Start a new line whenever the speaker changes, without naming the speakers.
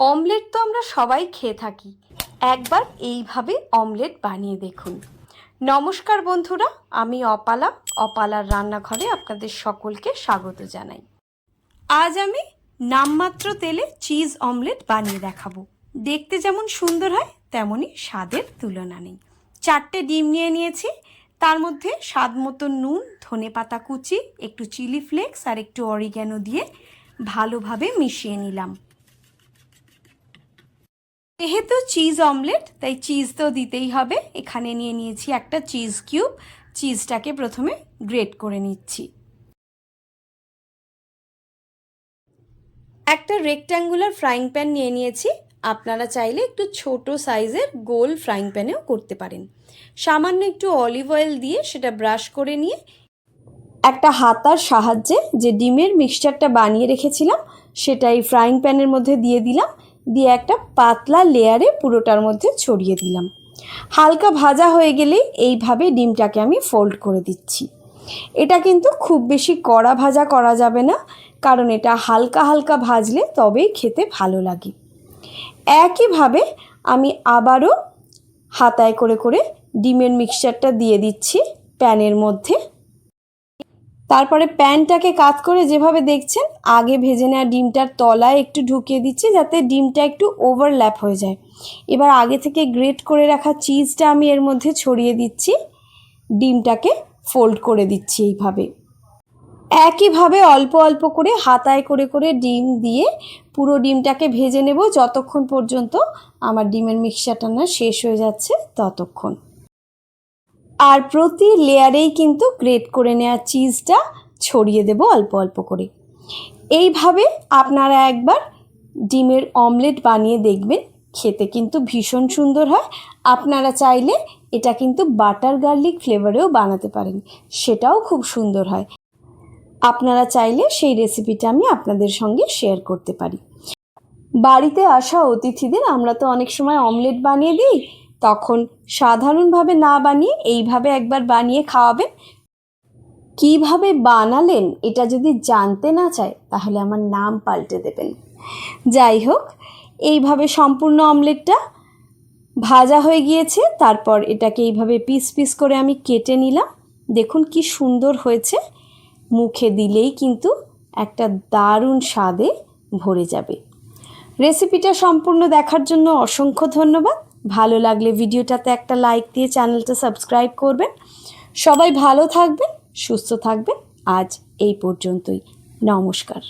Omelette তো আমরা সবাই খেয়ে থাকি, একবার এইভাবে অমলেট বানিয়ে দেখুন। নমস্কার বন্ধুরা, আমি অপালার রান্নাঘরে আপনাদের সকলকে স্বাগত জানাই। আজ আমি নামমাত্র তেলে চিজ অমলেট বানিয়ে দেখাবো। দেখতে যেমন সুন্দর হয় তেমনই স্বাদের তুলনা নেই। 4টে ডিম নিয়ে নিয়েছি, তার মধ্যে স্বাদ মতো নুন, ধনেপাতা কুচি, একটু চিলি ফ্লেক্স আর একটু অরিগ্যানো দিয়ে ভালোভাবে মিশিয়ে নিলাম। যেহেতু চিজ অমলেট তাই চিজ তো দিতেই হবে। এখানে নিয়ে নিয়েছি একটা চিজ কিউব। চিজটাকে প্রথমে গ্রেট করে নিচ্ছি। একটা রেক্ট্যাঙ্গুলার ফ্রাইং প্যান নিয়ে নিয়েছি। আপনারা চাইলে একটু ছোট সাইজের গোল ফ্রাইং প্যানেও করতে পারেন। সামান্য একটু অলিভ অয়েল দিয়ে সেটা ব্রাশ করে নিয়ে একটা হাতার সাহায্যে যে ডিমের মিক্সচারটা বানিয়ে রেখেছিলাম সেটা এই ফ্রাইং প্যানের মধ্যে দিয়ে দিলাম। দিয়ে একটা পাতলা লেয়ারে পুরোটার মধ্যে ছড়িয়ে দিলাম। হালকা ভাজা হয়ে গেলেই এইভাবে ডিমটাকে আমি ফোল্ড করে দিচ্ছি। এটা কিন্তু খুব বেশি কড়া ভাজা করা যাবে না, কারণ এটা হালকা হালকা ভাজলে তবেই খেতে ভালো লাগে। একইভাবে আমি আবারও হাতায় করে করে ডিমের মিক্সচারটা দিয়ে দিচ্ছি প্যানের মধ্যে। তারপরে প্যানটাকে কাত করে যেভাবে দেখছেন আগে ভেজে নেওয়া ডিমটার তলায় একটু ঢুকিয়ে দিচ্ছি, যাতে ডিমটা একটু ওভারল্যাপ হয়ে যায়। এবার আগে থেকে গ্রেট করে রাখা চিজটা আমি এর মধ্যে ছড়িয়ে দিচ্ছি, ডিমটাকে ফোল্ড করে দিচ্ছি এইভাবে। একইভাবে অল্প অল্প করে হাতায় করে করে ডিম দিয়ে পুরো ডিমটাকে ভেজে নেব যতক্ষণ পর্যন্ত আমার ডিমের মিক্সচারটা না শেষ হয়ে যাচ্ছে ততক্ষণ। আর প্রতি লেয়ারেই কিন্তু গ্রেট করে নেওয়া চিজটা ছড়িয়ে দেব অল্প অল্প করে। এইভাবে আপনারা একবার ডিমের অমলেট বানিয়ে দেখবেন, খেতে কিন্তু ভীষণ সুন্দর হয়। আপনারা চাইলে এটা কিন্তু বাটার গার্লিক ফ্লেভারেও বানাতে পারেন, সেটাও খুব সুন্দর হয়। আপনারা চাইলে সেই রেসিপিটা আমি আপনাদের সঙ্গে শেয়ার করতে পারি। বাড়িতে আসা অতিথিদের আমরা তো অনেক সময় অমলেট বানিয়ে দিই, তখন সাধারণভাবে না বানিয়ে এইভাবে একবার বানিয়ে খাওয়াবেন। কিভাবে বানালেন এটা যদি জানতে না চায় তাহলে আমার নাম পাল্টে দেবেন। যাই হোক, এইভাবে সম্পূর্ণ অমলেটটা ভাজা হয়ে গিয়েছে। তারপর এটাকে এইভাবে পিস পিস করে আমি কেটে নিলাম। দেখুন কি সুন্দর হয়েছে, মুখে দিলেই কিন্তু একটা দারুণ স্বাদে ভরে যাবে। রেসিপিটা সম্পূর্ণ দেখার জন্য অসংখ্য ধন্যবাদ। ভালো লাগলে ভিডিওটাতে একটা লাইক দিয়ে চ্যানেলটা সাবস্ক্রাইব করবেন। সবাই ভালো থাকবেন, সুস্থ থাকবেন। আজ এই পর্যন্তই। নমস্কার।